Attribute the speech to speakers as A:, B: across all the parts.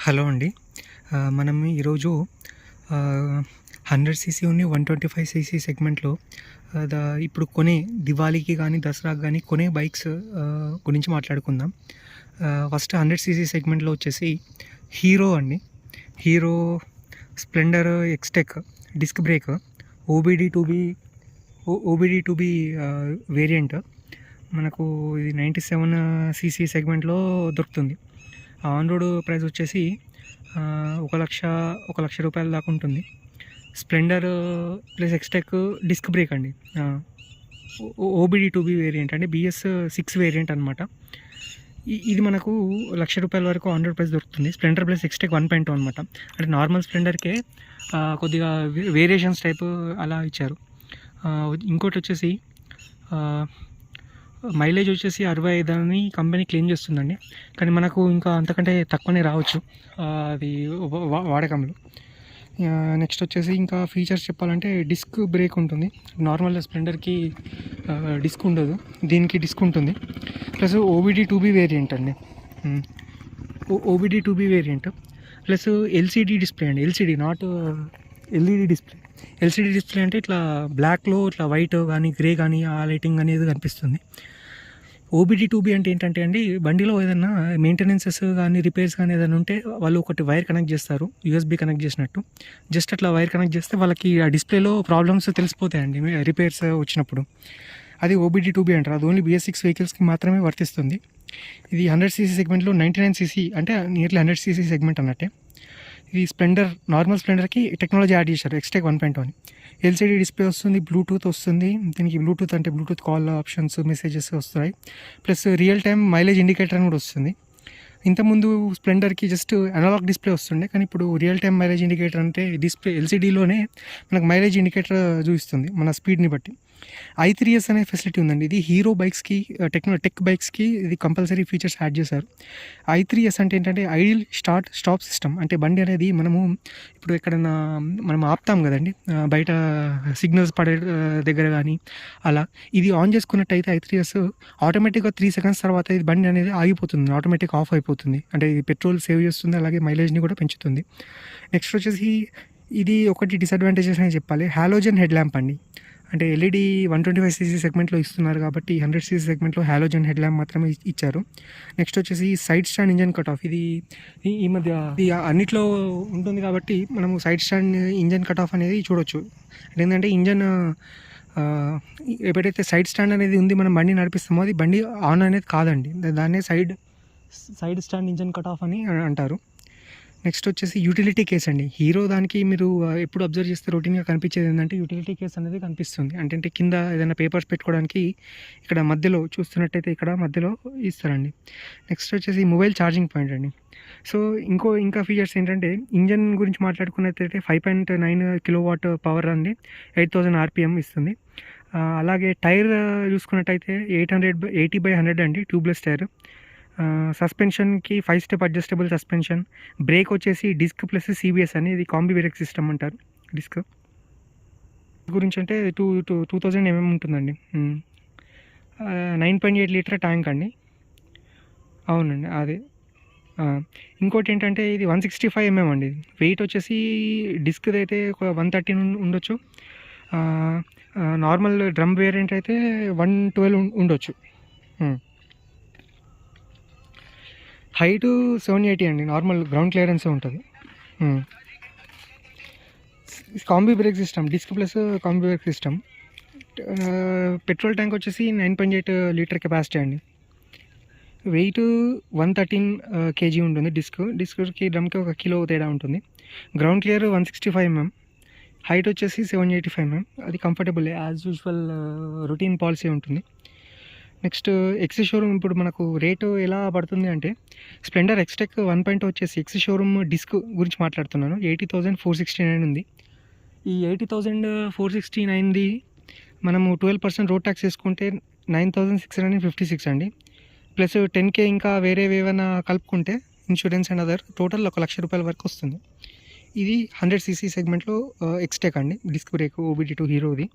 A: Hello అండి. మనం ఈరోజు 100 సీసీ ఉన్న 125 సీసీ సెగ్మెంట్‌లో ఇప్పుడు కొనే దివాళీకి కానీ, దసరాకి గానీ కొనే బైక్స్ గురించి మాట్లాడుకుందాం. ఫస్ట్ 100 సీసీ సెగ్మెంట్‌లో వచ్చేసి హీరో అండి. Hero Splendor Xtec disc brake OBD two B variant మనకు ఇది 97 సీసీ సెగ్మెంట్‌లో దొరుకుతుంది. ఆన్ రోడ్ ప్రైస్ వచ్చేసి 1,00,000 రూపాయల దాకా ఉంటుంది. Splendor plus Xtec disc brake అండి. ఓబీడీ 2B వేరియంట్ అంటే BS6 వేరియంట్ అనమాట. ఇది మనకు 1,00,000 రూపాయల వరకు ఆన్ రోడ్ ప్రైస్ దొరుకుతుంది. స్ప్లెండర్ ప్లస్ ఎక్స్టెక్ 1.2 అనమాట. అంటే నార్మల్ స్ప్లెండర్కే కొద్దిగా వేరియేషన్స్ టైపు అలా ఇచ్చారు. ఇంకోటి వచ్చేసి మైలేజ్ వచ్చేసి 65 అని కంపెనీ క్లెయిమ్ చేస్తుందండి. కానీ మనకు ఇంకా అంతకంటే తక్కువనే రావచ్చు అది వాడకంలో. నెక్స్ట్ వచ్చేసి ఇంకా ఫీచర్స్ చెప్పాలంటే డిస్క్ బ్రేక్ ఉంటుంది. నార్మల్ స్ప్లెండర్కి డిస్క్ ఉండదు, దీనికి డిస్క్ ఉంటుంది. ప్లస్ ఓబీడీ 2B వేరియంట్ అండి. OBD 2B variant plus LCD display అండి. LCD not LED display. LCD display అంటే ఇట్లా బ్లాక్లో ఇట్లా వైట్ కానీ గ్రే కానీ ఆ లైటింగ్ అనేది కనిపిస్తుంది. ఓబీడీ 2B అంటే ఏంటంటే అండి, బండిలో ఏదైనా మెయింటెనెన్సెస్ కానీ రిపేర్స్ కానీ ఏదైనా ఉంటే వాళ్ళు ఒకటి వైర్ కనెక్ట్ చేస్తారు, యూఎస్బీ కనెక్ట్ చేసినట్టు. జస్ట్ అట్లా వైర్ కనెక్ట్ చేస్తే వాళ్ళకి ఆ డిస్ప్లేలో ప్రాబ్లమ్స్ తెలిసిపోతాయండి రిపేర్స్ వచ్చినప్పుడు. అది ఓబీడీ 2B అంటారు. అది ఓన్లీ BS6 వెహికల్స్కి మాత్రమే వర్తిస్తుంది. ఇది 100 సీసీ సెగ్మెంట్లో 99 సీసీ అంటే నియర్లీ 100 సీసీ సెగ్మెంట్ అన్నట్టే. ఇది స్ప్లెండర్ నార్మల్ స్ప్లెండర్కి టెక్నాలజీ యాడ్ చేశారు, ఎక్స్టెక్ 1.2 అని. ఎల్సిడి డిస్ప్లే వస్తుంది, బ్లూటూత్ వస్తుంది. దీనికి బ్లూటూత్ అంటే బ్లూటూత్ కాల్ ఆప్షన్స్, మెసేజెస్ వస్తాయి. Plus real time mileage indicator అని కూడా వస్తుంది. ఇంతకుముందు స్ప్లెండర్కి జస్ట్ అనలాగ్ డిస్ప్లే వస్తుండే, కానీ ఇప్పుడు రియల్ టైం మైలేజ్ ఇండికేటర్ అంటే డిస్ప్లే ఎల్సిడీలోనే మనకు మైలేజ్ ఇండికేటర్ చూపిస్తుంది మన స్పీడ్ని బట్టి. i3s అనే ఫెసిలిటీ ఉందండి. ఇది హీరో బైక్స్కి టెక్ బైక్స్కి ఇది కంపల్సరీ ఫీచర్స్ యాడ్ చేశారు. i3s అంటే ఏంటంటే ఐడిల్ స్టాప్ సిస్టమ్. అంటే బండి అనేది మనము ఇప్పుడు ఎక్కడైనా మనం ఆపుతాం కదండి, బయట సిగ్నల్స్ పడే దగ్గర కానీ అలా. ఇది ఆన్ చేసుకున్నట్టయితే i3s ఆటోమేటిక్గా 3 సెకండ్స్ తర్వాత ఇది బండి అనేది ఆగిపోతుంది, ఆటోమేటిక్ ఆఫ్ అయిపోతుంది. అంటే ఇది పెట్రోల్ సేవ్ చేస్తుంది, అలాగే మైలేజ్ని కూడా పెంచుతుంది. నెక్స్ట్ వచ్చేసి ఇది ఒకటి డిసడ్వాంటేజెస్ అని చెప్పాలి. హాలోజన్ హెడ్ ల్యాంప్ అండి. అంటే ఎల్ఈడి 125 సీసీ సెగ్మెంట్లో ఇస్తున్నారు కాబట్టి 100 సీసీ సెగ్మెంట్లో హాలోజన్ హెడ్ ల్యాంప్ మాత్రమే ఇచ్చారు. నెక్స్ట్ వచ్చేసి side stand engine cut of. ఇది ఈ మధ్య అన్నిట్లో ఉంటుంది కాబట్టి మనము side stand engine cut of అనేది చూడొచ్చు. ఏంటంటే ఇంజన్ ఎప్పుడైతే సైడ్ స్టాండ్ అనేది ఉంది మనం బండి నడిపిస్తామో అది బండి ఆన్ అనేది కాదండి, దాన్నే side stand engine cut of అని అంటారు. నెక్స్ట్ వచ్చేసి యూటిలిటీ కేస్ అండి. హీరో దానికి మీరు ఎప్పుడు అబ్జర్వ్ చేస్తే రొటీన్గా కనిపించేది ఏంటంటే యూటిలిటీ కేస్ అనేది కనిపిస్తుంది. అంటే కింద ఏదైనా పేపర్స్ పెట్టుకోవడానికి ఇక్కడ మధ్యలో చూస్తున్నట్టయితే ఇక్కడ మధ్యలో ఇస్తారండి. నెక్స్ట్ వచ్చేసి మొబైల్ ఛార్జింగ్ పాయింట్ అండి. సో ఇంకా ఫీచర్స్ ఏంటంటే ఇంజన్ గురించి మాట్లాడుకున్నట్టయితే 5.9 కిలోవాట్ పవర్ అండి, 8000 RPM ఇస్తుంది. అలాగే టైర్ చూసుకున్నట్టయితే 80/100 అండి, ట్యూబ్లెస్ టైర్. సస్పెన్షన్కి 5 స్టెప్ అడ్జస్టబుల్ సస్పెన్షన్. బ్రేక్ వచ్చేసి డిస్క్ ప్లస్ CBS అని, ఇది కాంబీ బ్రేక్ సిస్టమ్ అంటారు. డిస్క్ గురించి అంటే 2000 mm ఉంటుందండి. 9.8 లీటర్ ట్యాంక్ అండి. అవునండి అదే. ఇంకోటి ఏంటంటే ఇది 165 mm అండి. వెయిట్ వచ్చేసి డిస్క్ది అయితే ఒక 113 ఉండొచ్చు. నార్మల్ డ్రమ్ వేరియంట్ అయితే 112 ఉండొచ్చు. హైట్ 780 అండి, నార్మల్ గ్రౌండ్ క్లియరెన్సే ఉంటుంది. Combi brake system, disc plus combi brake system. Petrol tank వచ్చేసి 9.8 లీటర్ కెపాసిటీ అండి. వెయిట్ 113 kg ఉంటుంది. డిస్క్కి డ్రమ్కి 1 కిలో తేడా ఉంటుంది. Ground clear 165 mm. హైట్ వచ్చేసి 785 mm. అది comfortable as usual routine policy ఉంటుంది. నెక్స్ట్ ఎక్సీ షోరూమ్ ఇప్పుడు మనకు రేటు ఎలా పడుతుంది అంటే, స్ప్లెండర్ ఎక్స్టెక్ 1.2 వచ్చేసి ఎక్సీ షోరూమ్ డిస్క్ గురించి మాట్లాడుతున్నాను, 80,469 ఉంది. ఈ 80,469ది మనము 12% రోడ్ ట్యాక్స్ వేసుకుంటే 9,656 అండి. ప్లస్ 10K ఇంకా వేరే ఏమైనా కలుపుకుంటే ఇన్సూరెన్స్ అండ్ అదర్ టోటల్ 1,00,000 రూపాయల వరకు వస్తుంది. ఇది 100 సీసీ సెగ్మెంట్లో ఎక్స్టెక్ అండి, డిస్క్ బ్రేక్ OBD2 హీరోది.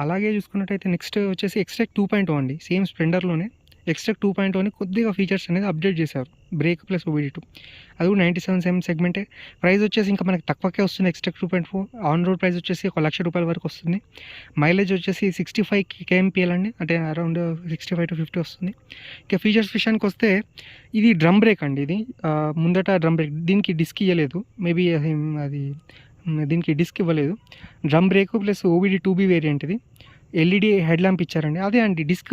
A: అలాగే చూసుకున్నట్టయితే నెక్స్ట్ వచ్చేసి ఎక్స్టెక్ 2.0 అండి, సేమ్ స్ప్లెండర్లోనే ఎక్స్ట్రా 2.0 కొద్దిగా ఫీచర్స్ అనేది అప్డేట్ చేశారు, బ్రేక్ ప్లస్ OBD2. అది కూడా 97 cm సెగ్మెంటే. ప్రైస్ వచ్చేసి ఇంకా మనకి తక్కువకే వస్తుంది. ఎక్స్ట్రా 2.4 ఆన్ రోడ్ ప్రైస్ వచ్చేసి ₹1,00,000 వరకు వస్తుంది. మైలేజ్ వచ్చేసి 65 kmpl అండి, అంటే అరౌండ్ 65 to 50 వస్తుంది. ఇక ఫీచర్స్ విషయానికి వస్తే ఇది డ్రమ్ బ్రేక్ అండి. ఇది ముందట డ్రమ్ బ్రేక్, దీనికి డిస్క్ ఇవ్వలేదు, మేబీ అది దీనికి డిస్క్ ఇవ్వలేదు. Drum break plus OBD2B variant ఇది. LED హెడ్ ల్యాంప్ ఇచ్చారండి. అదే అండి డిస్క్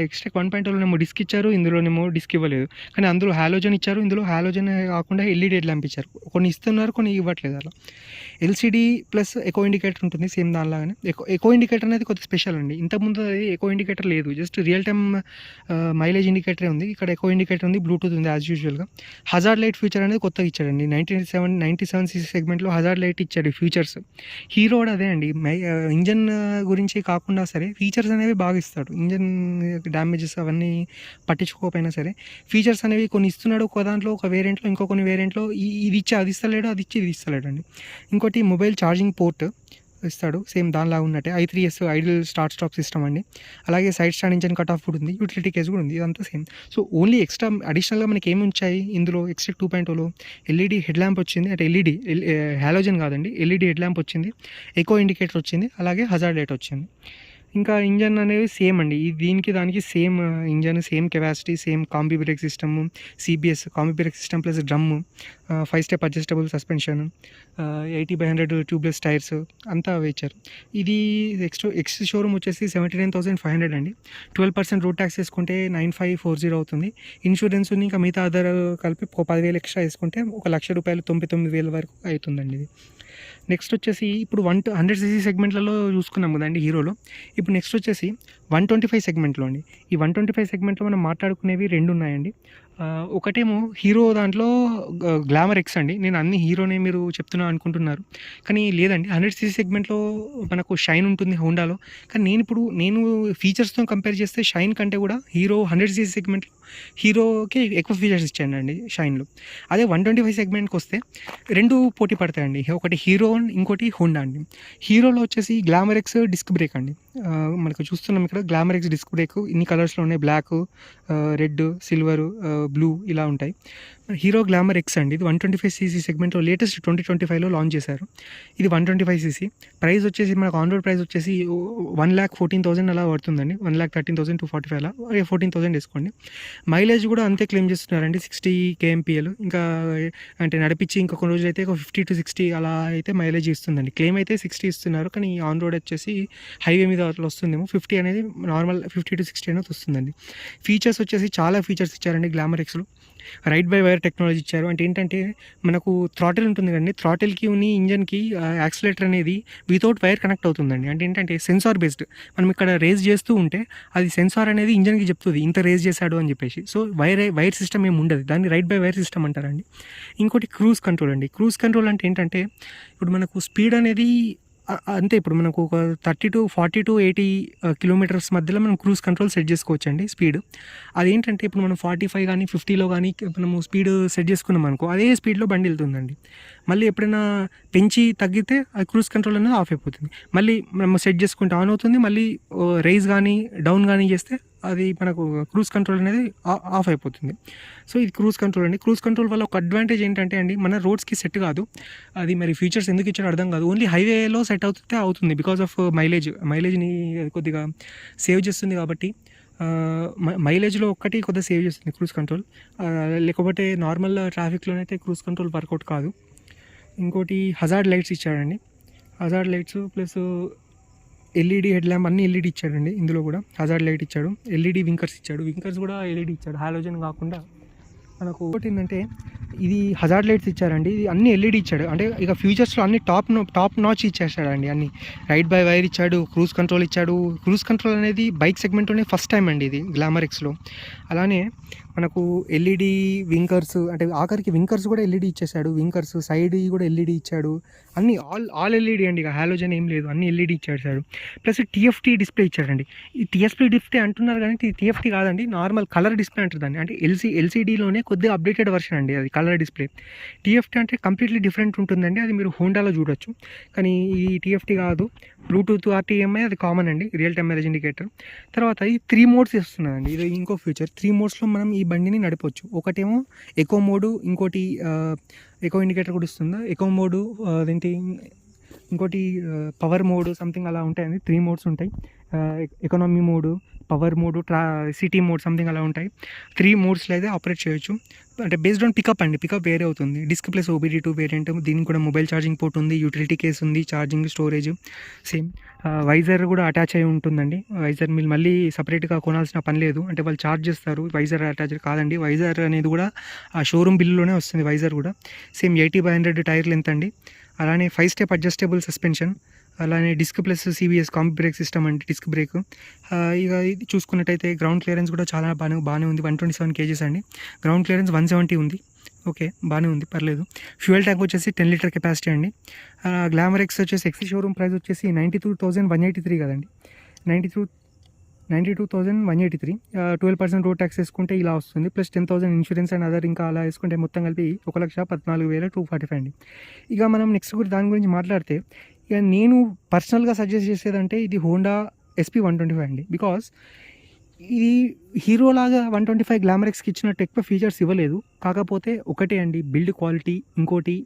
A: ఎక్స్ట్రా 1.0 డిస్క్ ఇచ్చారు, ఇందులోనేమో డిస్క్ ఇవ్వలేదు. కానీ అందులో హాలోజన్ ఇచ్చారు, ఇందులో హాలోజన్ కాకుండా LED హెడ్ ల్యాంప్ ఇచ్చారు. కొన్ని ఇస్తున్నారు, కొన్ని ఇవ్వట్లేదు. అలా LCD ప్లస్ ఎకో ఇండికేటర్ ఉంటుంది సేమ్ దానిలాగానే. ఎకో ఇండికేటర్ అనేది కొద్దిగా స్పెషల్ అండి. ఇంతకుముందు అది ఎకో ఇండికేటర్ లేదు, జస్ట్ రియల్ టైమ్ మైలేజ్ ఇండికేటరే ఉంది. ఇక్కడ ఎకో ఇండికేటర్ ఉంది, బ్లూటూత్ ఉంది యాజ్ యూజువల్గా. హజార్డ్ లైట్ ఫీచర్ అనేది కొత్తగా ఇచ్చాడండి. 97 cc సెగ్మెంట్లో హజార్డ్ లైట్ ఇచ్చాడు ఫీచర్స్. హీరో కూడా అదే అండి, ఇంజన్ గురించి కాకుండా సరే ఫీచర్స్ అనేవి బాగా ఇస్తాడు. ఇంజన్ డ్యామేజెస్ అవన్నీ పట్టించుకోకపోయినా సరే ఫీచర్స్ అనేవి కొన్ని ఇస్తున్నాడు. ఒక దాంట్లో ఒక వేరియంట్లో, ఇంకో కొన్ని వేరియంట్లో ఇది ఇచ్చి అది ఇస్తలేడు, అది ఇచ్చి ఇది ఇస్తలేడు అండి. ఇంకోటి మొబైల్ ఛార్జింగ్ పోర్ట్ ఇస్తాడు, సేమ్ దానిలా ఉన్నట్టే. I3S idle start stop system అండి. అలాగే side stand engine cut off కూడా ఉంది, యూటిలిటీ కేస్ కూడా ఉంది, ఇదంతా సేమ్. సో ఓన్లీ ఎక్స్ట్రా అడిషనల్గా మనకి ఏమి ఉంచాయి ఇందులో, ఎక్స్ట్రా 2.0లో LED హెడ్ ల్యాంప్ వచ్చింది, అంటే LED హాలోజన్ కాదండి, LED హెడ్ ల్యాంప్ వచ్చింది, ఎకో ఇండికేటర్ వచ్చింది, అలాగే హజార్డ్ లైట్ వచ్చింది. ఇంకా ఇంజన్ అనేది సేమ్ అండి, దీనికి దానికి same engine, same capacity, same combi brake system, CBS combi brake system plus drum, 5 step adjustable suspension, 80/100 tubeless tyres అంతా ఇచ్చారు. ఇది ఎక్స్ షోరూమ్ వచ్చేసి 79,500 అండి. 12% రోడ్ ట్యాక్స్ వేసుకుంటే 9540 అవుతుంది. ఇన్సూరెన్స్ ఇంకా మిగతా అదర్ కలిపి 10,000 ఎక్స్ట్రా వేసుకుంటే ₹1,00,000 99,000 వరకు అవుతుందండి ఇది. నెక్స్ట్ వచ్చేసి ఇప్పుడు 100cc సెగ్మెంట్లలో చూసుకున్నాం కదండి హీరోలో. ఇప్పుడు నెక్స్ట్ వచ్చేసి 125 సెగ్మెంట్లో అండి. ఈ 125 సెగ్మెంట్లో మనం మాట్లాడుకునేవి 2 ఉన్నాయండి. ఒకటేమో హీరో దాంట్లో గ్లామర్ ఎక్స్ అండి. నేను అన్ని హీరోనే మీరు చెప్తున్నా అనుకుంటున్నారు, కానీ లేదండి. 100cc సెగ్మెంట్లో మనకు షైన్ ఉంటుంది హోండాలో. కానీ నేను ఫీచర్స్తో కంపేర్ చేస్తే షైన్ కంటే కూడా హీరో 100cc సెగ్మెంట్లో హీరోకి ఎక్కువ ఫీచర్స్ ఇచ్చానండి షైన్లో. అదే 125 సెగ్మెంట్కి వస్తే 2 పోటీ పడతాయండి, ఒకటి హీరో ఇంకోటి హోండా అండి. హీరోలో వచ్చేసి గ్లామర్ ఎక్స్ డిస్క్ బ్రేక్ అండి. మనకు చూస్తున్నాం ఇక్కడ గ్లామర్ ఎక్స్ డిస్క్ బ్రేక్ ఇన్ని కలర్స్లో ఉన్నాయి, బ్లాక్, రెడ్, సిల్వర్, బ్లూ ఇలా ఉంటాయి. హీరో గ్లామర్ ఎక్స్ అండి. ఇది 125cc సెగ్మెంట్లో లేటెస్ట్ 2025లో లాంచ్ చేశారు. ఇది 125cc. ప్రైస్ వచ్చేసి మనకు ఆన్ రోడ్ ప్రైస్ వచ్చేసి 1,14,000 అలా పడుతుందండి. 1,13,245 అలా, 14,000 వేసుకోండి. మైలేజ్ కూడా అంతే క్లెయిమ్ చేస్తున్నారండి, 60 kmpl. ఇంకా అంటే నడిపించి ఇంకొక రోజు అయితే ఒక 50 to 60 అలా అయితే మైలేజ్ ఇస్తుందండి. క్లెయిమ్ అయితే 60 ఇస్తున్నారు, కానీ ఆన్ రోడ్ వచ్చేసి హైవే మీద అట్లా వస్తుందేమో 50 అనేది నార్మల్ 50 to 60 అనేది వస్తుందండి. ఫీచర్స్ వచ్చేసి చాలా ఫీచర్స్ ఇచ్చారండి గ్లామర్ ఎక్స్లో. రైట్ బై వైర్ టెక్నాలజీ ఇచ్చారు. అంటే ఏంటంటే మనకు థ్రాటిల్ ఉంటుంది కదండి, థ్రాటిల్కి ఇంజన్కి యాక్సిలేటర్ అనేది వితౌట్ వైర్ కనెక్ట్ అవుతుందండి. అంటే ఏంటంటే సెన్సార్ బేస్డ్. మనం ఇక్కడ రేస్ చేస్తూ ఉంటే అది సెన్సార్ అనేది ఇంజన్కి చెప్తుంది ఇంత రేస్ చేశాడు అని చెప్పేసి. సో వైర్ సిస్టమ్ ఏమి ఉండదు, దాన్ని రైట్ బై వైర్ సిస్టమ్ అంటారండి. ఇంకోటి క్రూజ్ కంట్రోల్ అండి. క్రూజ్ కంట్రోల్ అంటే ఏంటంటే ఇప్పుడు మనకు స్పీడ్ అనేది అంతే, ఇప్పుడు మనకు ఒక 30 to 40 to 80 కిలోమీటర్స్ మధ్యలో మనం క్రూజ్ కంట్రోల్ సెట్ చేసుకోవచ్చు అండి స్పీడ్. అదేంటంటే ఇప్పుడు మనం 45 కానీ 50లో కానీ మనము స్పీడ్ సెట్ చేసుకున్నాం అనుకో, అదే స్పీడ్లో బండి వెళ్తుందండి. మళ్ళీ ఎప్పుడైనా పెంచి తగ్గితే ఆ క్రూజ్ కంట్రోల్ అనేది ఆఫ్ అయిపోతుంది. మళ్ళీ మనం సెట్ చేసుకుంటే ఆన్ అవుతుంది, మళ్ళీ రైజ్ కానీ డౌన్ కానీ చేస్తే అది మనకు క్రూజ్ కంట్రోల్ అనేది ఆఫ్ అయిపోతుంది. సో ఇది క్రూజ్ కంట్రోల్ అండి. క్రూజ్ కంట్రోల్ వల్ల ఒక అడ్వాంటేజ్ ఏంటంటే అండి, మన రోడ్స్కి సెట్ కాదు అది. మరి ఫీచర్స్ ఎందుకు ఇచ్చారో అర్థం కాదు. ఓన్లీ హైవేలో సెట్ అవుతుంది బికాస్ ఆఫ్ మైలేజ్ని కొద్దిగా సేవ్ చేస్తుంది కాబట్టి. మైలేజ్లో ఒక్కటి కొద్దిగా సేవ్ చేస్తుంది క్రూజ్ కంట్రోల్, లేకపోతే నార్మల్ ట్రాఫిక్లోనైతే క్రూజ్ కంట్రోల్ వర్కౌట్ కాదు. ఇంకోటి హజార్డ్ లైట్స్ ఇచ్చాడండి. Hazard lights plus LED head lamp అన్ని LED ఇచ్చాడండి. ఇందులో కూడా హజార్డ్ లైట్ ఇచ్చాడు, LED వింకర్స్ ఇచ్చాడు. వింకర్స్ కూడా LED ఇచ్చాడు, హాలోజన్ కాకుండా. మనకు ఒకటి ఏంటంటే ఇది హజార్డ్ లైట్స్ ఇచ్చారండి, ఇది అన్ని LED ఇచ్చాడు. అంటే ఇక ఫ్యూచర్స్లో అన్ని టాప్ నాచ్ ఇచ్చేసాడండి. అన్ని రైట్ బై వైర్ ఇచ్చాడు, క్రూజ్ కంట్రోల్ ఇచ్చాడు. క్రూజ్ కంట్రోల్ అనేది బైక్ సెగ్మెంట్లోనే ఫస్ట్ టైం అండి ఇది గ్లామర్ ఎక్స్లో. అలానే మనకు LED వింకర్స్, అంటే ఆఖరికి వింకర్స్ కూడా LED ఇచ్చేసాడు. వింకర్స్ సైడ్ కూడా LED ఇచ్చాడు. అన్ని ఆల్ LED అండి, ఇక హాలోజన్ ఏం లేదు, అన్ని LED ఇచ్చేసాడు. ప్లస్ TFT డిస్ప్లే ఇచ్చాడండి. ఈ TFT డిస్ప్లే అంటున్నారు కానీ TFT కాదండి, నార్మల్ కలర్ డిస్ప్లే అంటారు దాన్ని. అంటే LCDలోనే కొద్దిగా అప్డేటెడ్ వర్షన్ అండి, అది కలర్ డిస్ప్లే. టీఎఫ్టీ అంటే కంప్లీట్లీ డిఫరెంట్ ఉంటుందండి, అది మీరు హోండాలో చూడొచ్చు. కానీ ఈ టీఎఫ్టీ కాదు, బ్లూటూత్ ఆర్టీఎంఐ అది కామన్ అండి, రియల్ టైమ్ మైలేజ్ ఇండికేటర్. తర్వాత ఈ 3 మోడ్స్ ఇస్తున్నదండి, ఇది ఇంకో ఫీచర్. 3 మోడ్స్లో మనం ఈ బండిని నడపవచ్చు. ఒకటేమో ఎకో మోడు, ఇంకోటి ఎకో ఇండికేటర్ కూడా ఇస్తుంది. ఎకో మోడు అదేంటి, ఇంకోటి పవర్ మోడ్ సంథింగ్ అలా ఉంటాయండి. 3 మోడ్స్ ఉంటాయి, economy mode, power mode, city mode something అలా ఉంటాయి. 3 మోడ్స్లో అయితే ఆపరేట్ చేయొచ్చు. అంటే బేస్డ్ ఆన్ పికప్ అండి, పికప్ వేరే అవుతుంది. డిస్క్ ప్లస్ OBD2 వేరియంట్, దీనికి కూడా మొబైల్ ఛార్జింగ్ పోర్ట్ ఉంది, యూటిలిటీ కేస్ ఉంది, ఛార్జింగ్ స్టోరేజ్ సేమ్. వైజర్ కూడా అటాచ్ అయి ఉంటుందండి. వైజర్ మీరు మళ్ళీ సపరేట్గా కొనాల్సిన పని లేదు, అంటే వాళ్ళు ఛార్జ్ చేస్తారు. వైజర్ అటాచ్ కాదండి, వైజర్ అనేది కూడా ఆ షోరూమ్ బిల్లులోనే వస్తుంది. వైజర్ కూడా సేమ్ 80/100 టైర్ లెంత్ అండి. అలానే 5 స్టెప్ అడ్జస్టబుల్ సస్పెన్షన్, అలానే disc plus CBS combi brake system అండి, డిస్క్ బ్రేక్. ఇక ఇది చూసుకున్నట్టయితే గ్రౌండ్ క్లియరెన్స్ కూడా చాలా బాగానే ఉంది. 127 kgs అండి, గ్రౌండ్ క్లియరెన్స్ 170 ఉంది. ఓకే, బాగానే ఉంది, పర్లేదు. ఫ్యూయల్ ట్యాంక్ వచ్చేసి 10 లీటర్ కెపాసిటీ అండి. గ్లామర్ ఎక్స్ వచ్చేసి ఎక్సీ షోరూమ్ ప్రైస్ వచ్చేసి 92,183 కదండి, 92,183. 12% రోడ్ ట్యాక్స్ వేసుకుంటే ఇలా వస్తుంది, ప్లస్ 10,000 ఇన్సూరెన్స్ అండ్ అదర్ ఇంకా అలా వేసుకుంటే మొత్తం కలిపి 1,14,245 అండి. ఇక మనం నెక్స్ట్ దాని గురించి మాట్లాడితే, ఇక నేను పర్సనల్గా సజెస్ట్ చేసేదంటే ఇది హోండా SP 125 అండి. బికాస్ ఇది హీరో లాగా 125 గ్లామర్ ఎక్స్కి ఇచ్చినట్టు ఎక్కువ ఫీచర్స్ ఇవ్వలేదు. కాకపోతే ఒకటే అండి, బిల్డ్ క్వాలిటీ, ఇంకోటి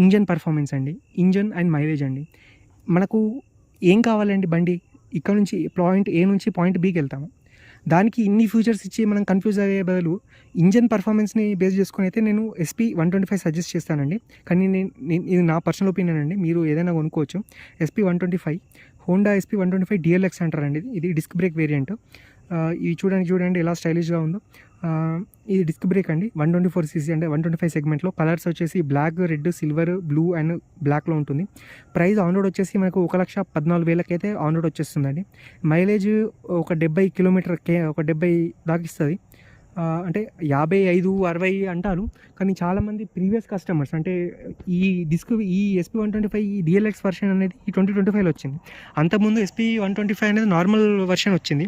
A: ఇంజన్ పర్ఫార్మెన్స్ అండి, ఇంజన్ అండ్ మైలేజ్ అండి. మనకు ఏం కావాలండి, బండి ఇక్కడ నుంచి పాయింట్ A నుంచి పాయింట్ Bకి వెళ్తాము, దానికి ఇన్ని ఫీచర్స్ ఇచ్చి మనం కన్ఫ్యూజ్ అయ్యే బదులు ఇంజన్ పర్ఫార్మెన్స్ని బేస్ చేసుకుని అయితే నేను SP 125 సజెస్ట్ చేస్తానండి. కానీ ఇది నా పర్సనల్ ఒపీనియన్ అండి, మీరు ఏదైనా కొనుక్కోవచ్చు. SP 125 హోండా SP 125 DLX అంటారండి, ఇది డిస్క్ బ్రేక్ వేరియంట్. ఇది చూడండి ఎలా స్టైలిష్గా ఉందో. ఇది డిస్క్ బ్రేక్ అండి, 124cc అంటే 125 సెగ్మెంట్లో. కలర్స్ వచ్చేసి black, red, silver, blue and బ్లాక్లో ఉంటుంది. ప్రైస్ ఆన్ రోడ్ వచ్చేసి మనకు 1,14,000 అయితే ఆన్ రోడ్ వచ్చేస్తుందండి. మైలేజ్ ఒక 70 కిలోమీటర్కే, ఒక 70 దాకా ఇస్తుంది. అంటే 55, 60 అంటారు, కానీ చాలామంది ప్రీవియస్ కస్టమర్స్ అంటే ఈ SP 125 ఈ DLX వర్షన్ అనేది ఈ 2025లో వచ్చింది. అంతకుముందు SP 125 అనేది నార్మల్ వర్షన్ వచ్చింది.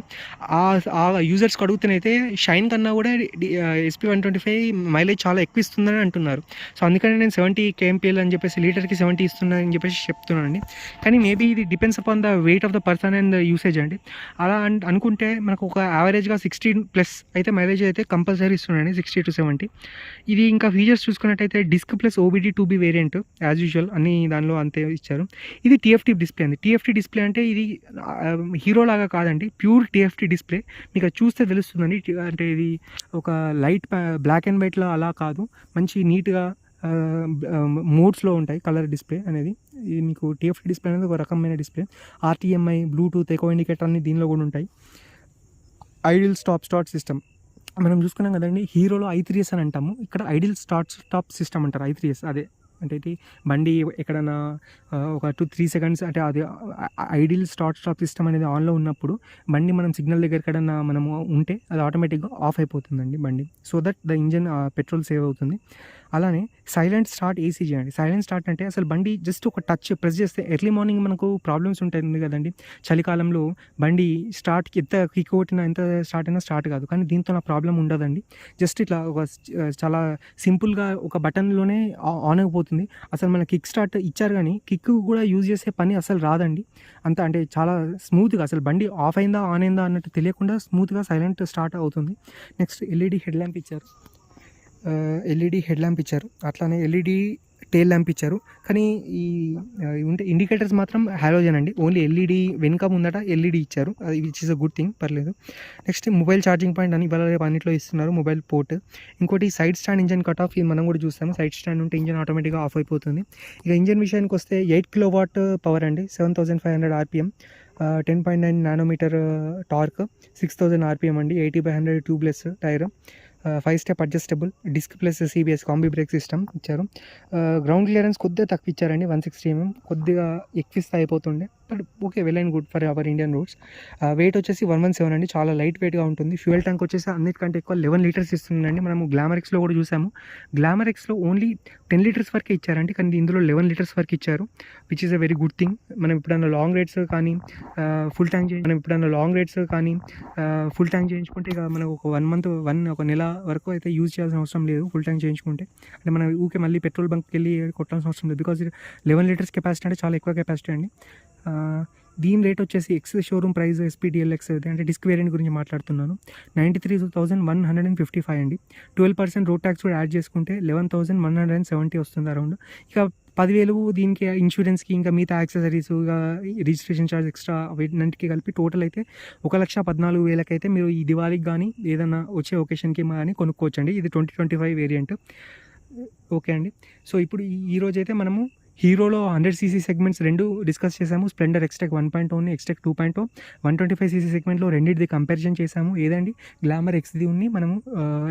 A: ఆ యూజర్స్కి అడుగుతున్నైతే షైన్ కన్నా కూడా SP 125 మైలేజ్ చాలా ఎక్కువ ఇస్తుందని అంటున్నారు. సో అందుకని నేను 70 kmpl అని చెప్పేసి, లీటర్కి 70 ఇస్తున్నానని చెప్పేసి చెప్తున్నానండి. కానీ మేబీ ఇది depends upon the weight of the person and the usage అండి. అలా అనుకుంటే మనకు ఒక యావరేజ్గా 60+ అయితే మైలేజ్ అయితే కంపల్సరీ ఇస్తున్నాయండి, 60 to 70. ఇది ఇంకా ఫీచర్స్ చూసుకున్నట్టయితే disc plus OBD2B variant as usual అన్ని దానిలో అంతే ఇచ్చారు. ఇది TFT డిస్ప్లే అండి. TFT డిస్ప్లే అంటే ఇది హీరో లాగా కాదండి, ప్యూర్ TFT డిస్ప్లే. మీకు అది చూస్తే తెలుస్తుందండి. అంటే ఇది ఒక లైట్ బ్లాక్ అండ్ వైట్లో అలా కాదు, మంచి నీట్గా మోడ్స్లో ఉంటాయి కలర్ డిస్ప్లే అనేది. ఇది మీకు TFT డిస్ప్లే అనేది ఒక రకమైన display. RTMI, Bluetooth, eco indicator అన్ని దీనిలో కూడా ఉంటాయి. ఐడిల్ స్టార్ట్ సిస్టమ్ మనం చూసుకున్నాం కదండి, హీరోలో i3s అని అంటాము, ఇక్కడ ఐడిల్ స్టాప్ సిస్టమ్ అంటారు. i3s అదే అంటే ఇది బండి ఎక్కడైనా ఒక 2-3 సెకండ్స్ అంటే అది ఐడిల్ స్టాప్ సిస్టమ్ అనేది ఆన్లో ఉన్నప్పుడు బండి మనం సిగ్నల్ దగ్గర ఎక్కడన్నా మనము ఉంటే అది ఆటోమేటిక్గా ఆఫ్ అయిపోతుందండి బండి, so that the engine petrol save అవుతుంది. అలానే సైలెంట్ స్టార్ట్ ACG అండి. సైలెంట్ స్టార్ట్ అంటే అసలు బండి జస్ట్ ఒక టచ్ ప్రెస్ చేస్తే, ఎర్లీ మార్నింగ్ మనకు ప్రాబ్లమ్స్ ఉంటుంది కదండి, చలికాలంలో బండి స్టార్ట్కి ఎంత కిక్ కొట్టినా ఎంత స్టార్ట్ అయినా స్టార్ట్ కాదు. కానీ దీంతో నా ప్రాబ్లం ఉండదండి. జస్ట్ ఇట్లా ఒక చాలా సింపుల్గా ఒక బటన్లోనే ఆన్ అయిపోతుంది. అసలు మన కిక్ స్టార్ట్ ఇచ్చారు కానీ కిక్ కూడా యూజ్ చేసే పని అసలు రాదండి. అంత అంటే చాలా స్మూత్గా, అసలు బండి ఆఫ్ అయిందా ఆన్ అయిందా అన్నట్టు తెలియకుండా స్మూత్గా సైలెంట్ స్టార్ట్ అవుతుంది. నెక్స్ట్ LED హెడ్ ల్యాంప్ ఇచ్చారు, అట్లానే LED టేల్ ల్యాంప్ ఇచ్చారు. కానీ ఈ ఉంటే ఇండికేటర్స్ మాత్రం హాలోజన్ అండి, ఓన్లీ LED వెనుక ముందట LED ఇచ్చారు, అది which is a good thing, పర్లేదు. నెక్స్ట్ మొబైల్ ఛార్జింగ్ పాయింట్ అని ఇవాళ రేపు అన్నింటిలో ఇస్తున్నారు, మొబైల్ పోర్ట్. ఇంకోటి side stand engine cut of, ఇది మనం కూడా చూస్తాము. సైడ్ స్టాండ్ ఉంటే ఇంజన్ ఆటోమేటిక్గా ఆఫ్ అయిపోతుంది. ఇక ఇంజన్ విషయానికి వస్తే 8 kW పవర్ అండి, 7,500 RPM, 10.9 నానోమీటర్ టార్క్, 6,000 RPM అండి, 80/100 tubeless tyre, 5 step adjustable, disc plus CBS combi brake system ఇచ్చారు. గ్రౌండ్ క్లియరెన్స్ కొద్దిగా తక్కువ ఇచ్చారండి, 160 mm, కొద్దిగా ఎక్కువ అయిపోతుండే. But okay, well and good for our Indian roads. Weight వచ్చేసి 117 అండి, చాలా లైట్ వెయిట్గా ఉంటుంది. ఫ్యూయల్ ట్యాంక్ వచ్చేసి అన్నిటికంటే ఎక్కువ 11 లీటర్స్ ఇస్తుందండి. మనము గ్లామర్ ఎక్స్లో కూడా చూసాము, గ్లామర్ ఎక్స్లో ఓన్లీ 10 లీటర్స్ వరకే ఇచ్చారండి, కానీ ఇందులో 11 లీటర్స్ వరకు ఇచ్చారు, which is a very good thing. మనం ఎప్పుడైనా లాంగ్ రైడ్స్ కానీ ఫుల్ ట్యాంక్ చేయించుకుంటే ఇక మనకు ఒక 1 మంత్ ఒక నెల వరకు అయితే యూజ్ చేయాల్సిన అవసరం లేదు ఫుల్ ట్యాంక్ చేయించుకుంటే. అంటే మనం ఊకే మళ్ళీ పెట్రోల్ బంక్కి వెళ్ళి కొట్టాల్సిన అవసరం లేదు, బికాజ్ 11 లీటర్స్ కెపాసిటీ అంటే చాలా ఎక్కువ కెపాసిటీ అండి. దీని రేట్ వచ్చేసి ఎక్స్ షోరూమ్ ప్రైస్ SPDLX అంటే డిస్క్ వేరియంట్ గురించి మాట్లాడుతున్నాను, 93,155 అండి. 12% రోడ్ ట్యాక్స్ కూడా యాడ్ చేసుకుంటే 11,170 వస్తుంది అరౌండ్. ఇక 10,000 దీనికి ఇన్సూరెన్స్కి ఇంకా మిగతా యాక్సెసరీస్, ఇక రిజిస్ట్రేషన్ ఛార్జ్ ఎక్స్ట్రా వీటికి కలిపి టోటల్ అయితే 1,14,000 అయితే మీరు ఈ దివాళీకి కానీ ఏదైనా వచ్చే ఒకేషన్కి కానీ కొనుక్కోవచ్చండి. ఇది 2025 వేరియంట్. ఓకే అండి. సో ఇప్పుడు ఈరోజు అయితే మనము హీరోలో 100cc సెగ్మెంట్స్ రెండు డిస్కస్ చేసాము. స్ప్లెండర్ XTEC 1.0 XTEC 2.0 125cc సెగ్మెంట్లో రెండింటిది కంపారిజన్ చేసాము. ఏదండి, గ్లామర్ ఎక్స్ది ఉంది, మనము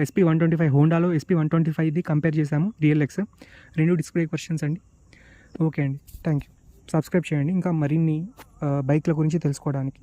A: SP125 హోండాలో SP125ది కంపేర్ చేసాము, DLX. రెండు డిస్క్ బ్రేక్ వర్షన్స్ అండి. ఓకే అండి, థ్యాంక్ యూ. సబ్స్క్రైబ్ చేయండి ఇంకా మరిన్ని బైక్ల గురించి తెలుసుకోవడానికి.